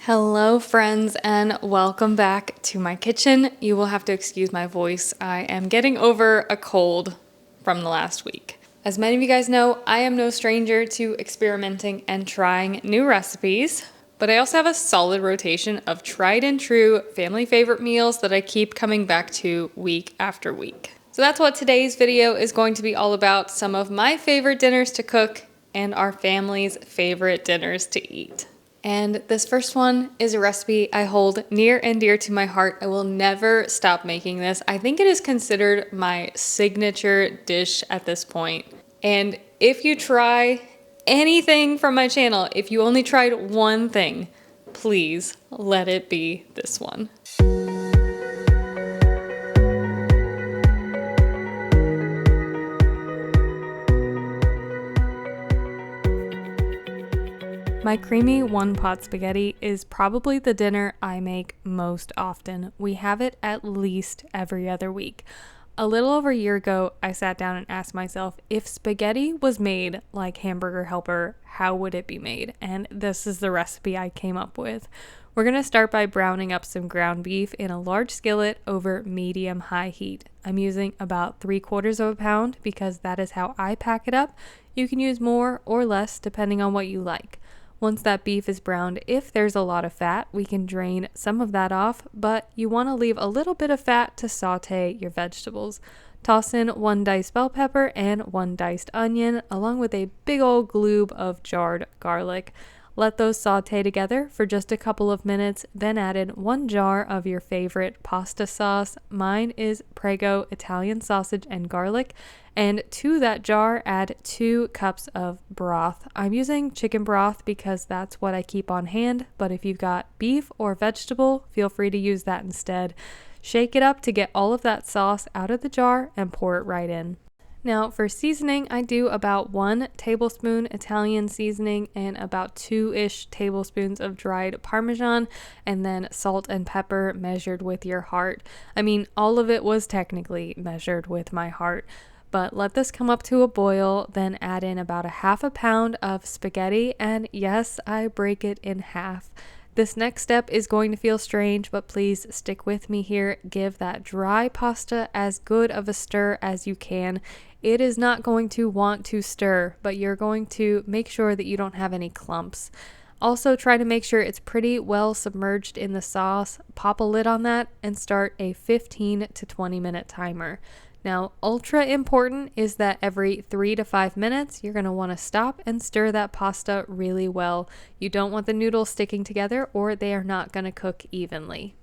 Hello friends and welcome back to my kitchen. You will have to excuse my voice. I am getting over a cold from the last week. As many of you guys know, I am no stranger to experimenting and trying new recipes, but I also have a solid rotation of tried and true family favorite meals that I keep coming back to week after week. So that's what today's video is going to be all about, some of my favorite dinners to cook and our family's favorite dinners to eat. And this first one is a recipe I hold near and dear to my heart. I will never stop making this. I think it is considered my signature dish at this point. And if you try anything from my channel, if you only tried one thing, please let it be this one. My creamy one-pot spaghetti is probably the dinner I make most often. We have it at least every other week. A little over a year ago, I sat down and asked myself, if spaghetti was made like Hamburger Helper, how would it be made? And this is the recipe I came up with. We're going to start by browning up some ground beef in a large skillet over medium-high heat. I'm using about 3/4 pound because that is how I pack it up. You can use more or less depending on what you like. Once that beef is browned, if there's a lot of fat, we can drain some of that off, but you want to leave a little bit of fat to saute your vegetables. Toss in 1 diced bell pepper and 1 diced onion, along with a big old globe of jarred garlic. Let those saute together for just a couple of minutes, then add in 1 jar of your favorite pasta sauce. Mine is Prego Italian sausage and garlic. And to that jar, add 2 cups of broth. I'm using chicken broth because that's what I keep on hand, but if you've got beef or vegetable, feel free to use that instead. Shake it up to get all of that sauce out of the jar and pour it right in. Now for seasoning, I do about 1 tablespoon Italian seasoning and about 2-ish tablespoons of dried Parmesan, and then salt and pepper measured with your heart. I mean, all of it was technically measured with my heart. But let this come up to a boil, then add in about a 1/2 pound of spaghetti, and yes, I break it in half. This next step is going to feel strange, but please stick with me here. Give that dry pasta as good of a stir as you can. It is not going to want to stir, but you're going to make sure that you don't have any clumps. Also, try to make sure it's pretty well submerged in the sauce. Pop a lid on that and start a 15 to 20 minute timer. Now, ultra important is that every 3 to 5 minutes, you're going to want to stop and stir that pasta really well. You don't want the noodles sticking together or they are not going to cook evenly.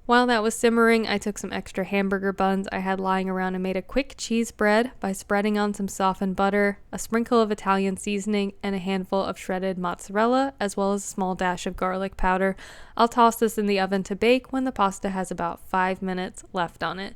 While that was simmering, I took some extra hamburger buns I had lying around and made a quick cheese bread by spreading on some softened butter, a sprinkle of Italian seasoning, and a handful of shredded mozzarella, as well as a small dash of garlic powder. I'll toss this in the oven to bake when the pasta has about 5 minutes left on it.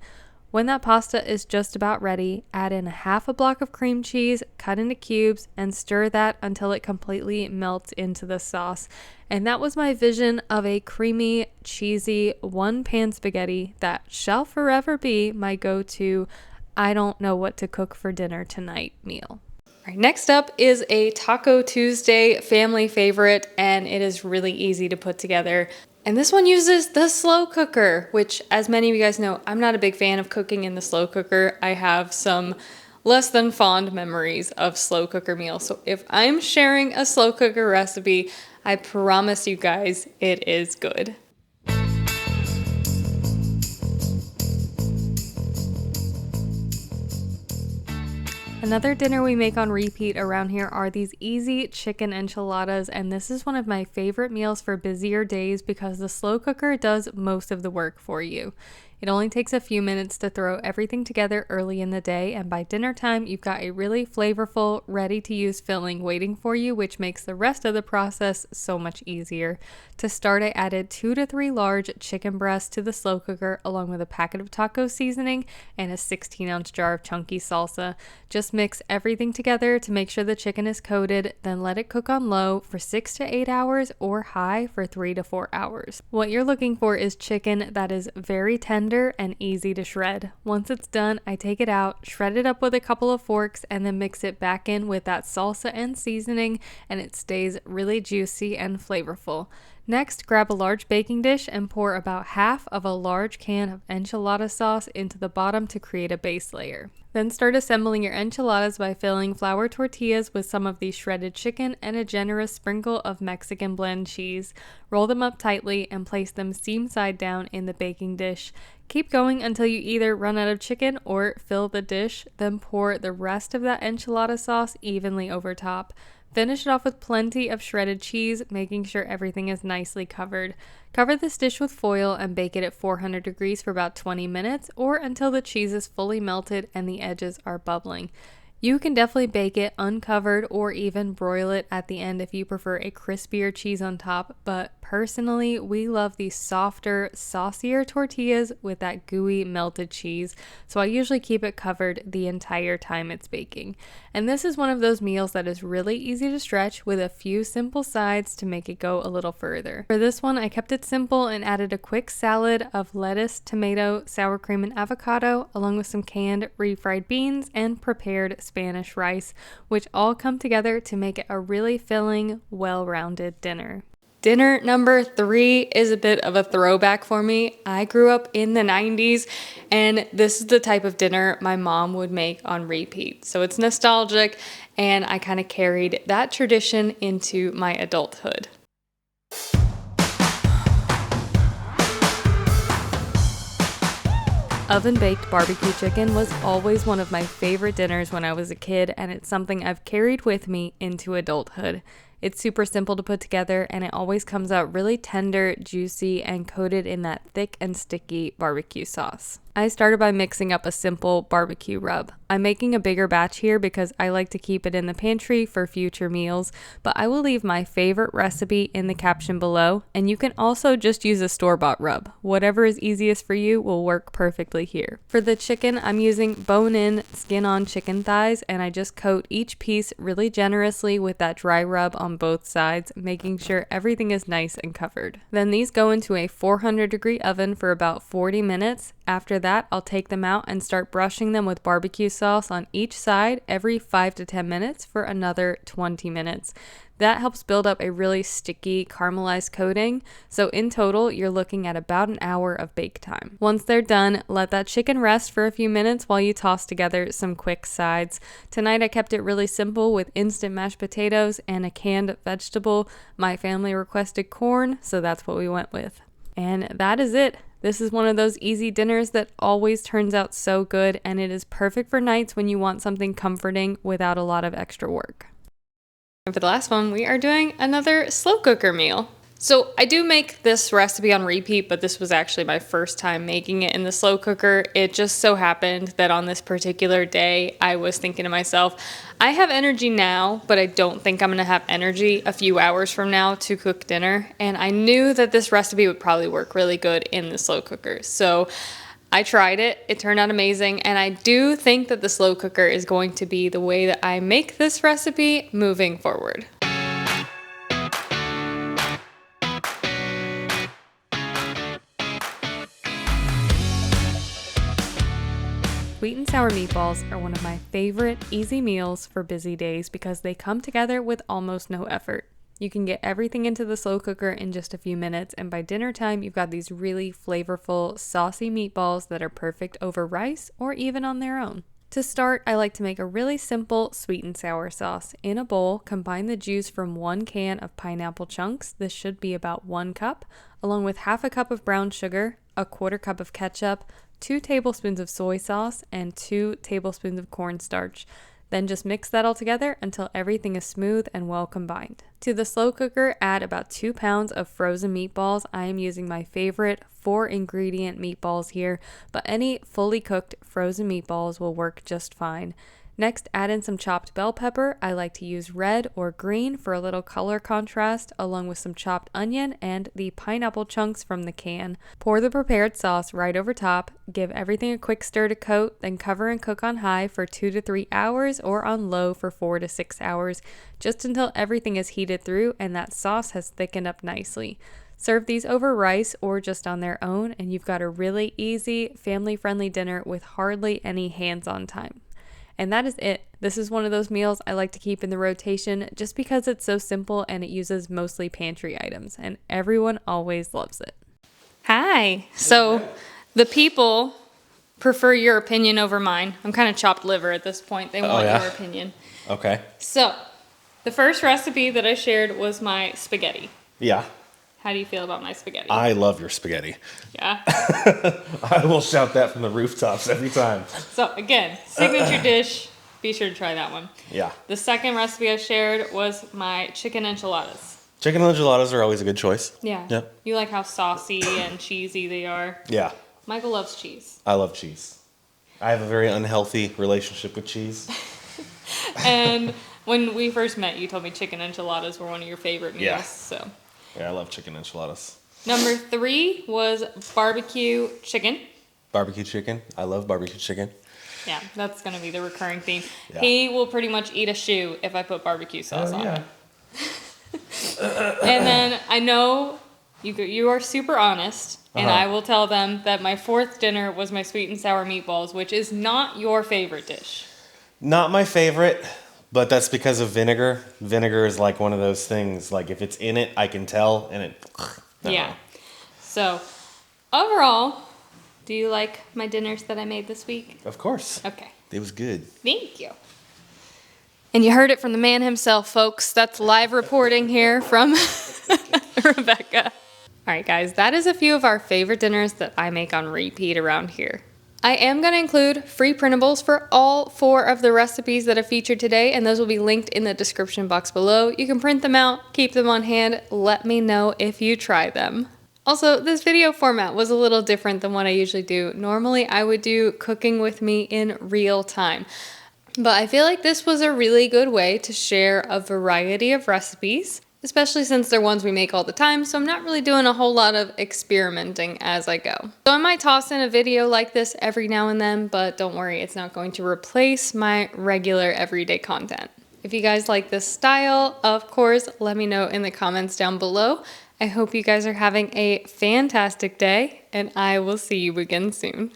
When that pasta is just about ready, add in a 1/2 block of cream cheese cut into cubes and stir that until it completely melts into the sauce. And that was my vision of a creamy, cheesy, one-pan spaghetti that shall forever be my go-to I don't know what to cook for dinner tonight meal. All right, next up is a Taco Tuesday family favorite, and it is really easy to put together. And this one uses the slow cooker, which, as many of you guys know, I'm not a big fan of cooking in the slow cooker. I have some less than fond memories of slow cooker meals. So if I'm sharing a slow cooker recipe, I promise you guys it is good. Another dinner we make on repeat around here are these easy chicken enchiladas, and this is one of my favorite meals for busier days because the slow cooker does most of the work for you. It only takes a few minutes to throw everything together early in the day, and by dinner time, you've got a really flavorful, ready-to-use filling waiting for you, which makes the rest of the process so much easier. To start, I added 2 to 3 large chicken breasts to the slow cooker, along with a packet of taco seasoning and a 16-ounce jar of chunky salsa. Just mix everything together to make sure the chicken is coated, then let it cook on low for 6 to 8 hours or high for 3 to 4 hours. What you're looking for is chicken that is very tender and easy to shred. Once it's done, I take it out, shred it up with a couple of forks, and then mix it back in with that salsa and seasoning, and it stays really juicy and flavorful. Next, grab a large baking dish and pour about half of a large can of enchilada sauce into the bottom to create a base layer. Then start assembling your enchiladas by filling flour tortillas with some of the shredded chicken and a generous sprinkle of Mexican blend cheese. Roll them up tightly and place them seam side down in the baking dish. Keep going until you either run out of chicken or fill the dish, then pour the rest of that enchilada sauce evenly over top. Finish it off with plenty of shredded cheese, making sure everything is nicely covered. Cover this dish with foil and bake it at 400 degrees for about 20 minutes or until the cheese is fully melted and the edges are bubbling. You can definitely bake it uncovered or even broil it at the end if you prefer a crispier cheese on top, but personally, we love these softer, saucier tortillas with that gooey melted cheese, so I usually keep it covered the entire time it's baking. And this is one of those meals that is really easy to stretch with a few simple sides to make it go a little further. For this one, I kept it simple and added a quick salad of lettuce, tomato, sour cream, and avocado, along with some canned refried beans and prepared Spanish rice, which all come together to make it a really filling, well-rounded dinner. Dinner number 3 is a bit of a throwback for me. I grew up in the 90s, and this is the type of dinner my mom would make on repeat. So it's nostalgic, and I kind of carried that tradition into my adulthood. Oven-baked barbecue chicken was always one of my favorite dinners when I was a kid, and it's something I've carried with me into adulthood. It's super simple to put together, and it always comes out really tender, juicy, and coated in that thick and sticky barbecue sauce. I started by mixing up a simple barbecue rub. I'm making a bigger batch here because I like to keep it in the pantry for future meals, but I will leave my favorite recipe in the caption below, and you can also just use a store-bought rub. Whatever is easiest for you will work perfectly here. For the chicken, I'm using bone-in, skin-on chicken thighs, and I just coat each piece really generously with that dry rub on both sides, making sure everything is nice and covered. Then these go into a 400-degree oven for about 40 minutes. After that, I'll take them out and start brushing them with barbecue sauce on each side every 5 to 10 minutes for another 20 minutes. That helps build up a really sticky caramelized coating, so in total, you're looking at about an hour of bake time. Once they're done, let that chicken rest for a few minutes while you toss together some quick sides. Tonight, I kept it really simple with instant mashed potatoes and a canned vegetable. My family requested corn, so that's what we went with. And that is it. This is one of those easy dinners that always turns out so good, and it is perfect for nights when you want something comforting without a lot of extra work. And for the last one, we are doing another slow cooker meal. So I do make this recipe on repeat, but this was actually my first time making it in the slow cooker. It just so happened that on this particular day, I was thinking to myself, I have energy now, but I don't think I'm gonna have energy a few hours from now to cook dinner. And I knew that this recipe would probably work really good in the slow cooker. So I tried it, it turned out amazing, and I do think that the slow cooker is going to be the way that I make this recipe moving forward. Sweet and sour meatballs are one of my favorite easy meals for busy days because they come together with almost no effort. You can get everything into the slow cooker in just a few minutes, and by dinner time, you've got these really flavorful, saucy meatballs that are perfect over rice or even on their own. To start, I like to make a really simple sweet and sour sauce. In a bowl, combine the juice from 1 can of pineapple chunks, this should be about 1 cup, along with half a cup of brown sugar, a 1/4 cup of ketchup, 2 tablespoons of soy sauce, and 2 tablespoons of cornstarch. Then just mix that all together until everything is smooth and well combined. To the slow cooker, add about 2 pounds of frozen meatballs. I am using my favorite 4-ingredient meatballs here, but any fully cooked frozen meatballs will work just fine. Next, add in some chopped bell pepper. I like to use red or green for a little color contrast, along with some chopped onion and the pineapple chunks from the can. Pour the prepared sauce right over top, give everything a quick stir to coat, then cover and cook on high for 2 to 3 hours or on low for 4 to 6 hours, just until everything is heated through and that sauce has thickened up nicely. Serve these over rice or just on their own, and you've got a really easy, family-friendly dinner with hardly any hands-on time. And that is it. This is one of those meals I like to keep in the rotation just because it's so simple and it uses mostly pantry items, and everyone always loves it. Hi. So the people prefer your opinion over mine. I'm kind of chopped liver at this point. They want your opinion. Okay. So the first recipe that I shared was my spaghetti. Yeah. How do you feel about my spaghetti? I love your spaghetti. Yeah. I will shout that from the rooftops every time. So again, signature dish. Be sure to try that one. Yeah. The second recipe I shared was my chicken enchiladas. Chicken enchiladas are always a good choice. Yeah. Yep. You like how saucy and cheesy they are. Yeah. Michael loves cheese. I love cheese. I have a very unhealthy relationship with cheese. And when we first met, you told me chicken enchiladas were one of your favorite meals. Yeah. So. Yeah, I love chicken enchiladas. Number 3 was barbecue chicken. Barbecue chicken. I love barbecue chicken. Yeah, that's going to be the recurring theme. Yeah. He will pretty much eat a shoe if I put barbecue sauce on yeah. it. And then I know you are super honest, and I will tell them that my fourth dinner was my sweet and sour meatballs, which is not your favorite dish. Not my favorite, but that's because of vinegar. Vinegar is like one of those things, like if it's in it, I can tell, and it... Yeah. So, overall, do you like my dinners that I made this week? Of course. Okay. It was good. Thank you. And you heard it from the man himself, folks. That's live reporting here from Rebecca. All right, guys, that is a few of our favorite dinners that I make on repeat around here. I am going to include free printables for all 4 of the recipes that are featured today, and those will be linked in the description box below. You can print them out, keep them on hand. Let me know if you try them. Also, this video format was a little different than what I usually do. Normally, I would do cooking with me in real time. But I feel like this was a really good way to share a variety of recipes, especially since they're ones we make all the time, so I'm not really doing a whole lot of experimenting as I go. So I might toss in a video like this every now and then, but don't worry, it's not going to replace my regular everyday content. If you guys like this style, of course, let me know in the comments down below. I hope you guys are having a fantastic day, and I will see you again soon.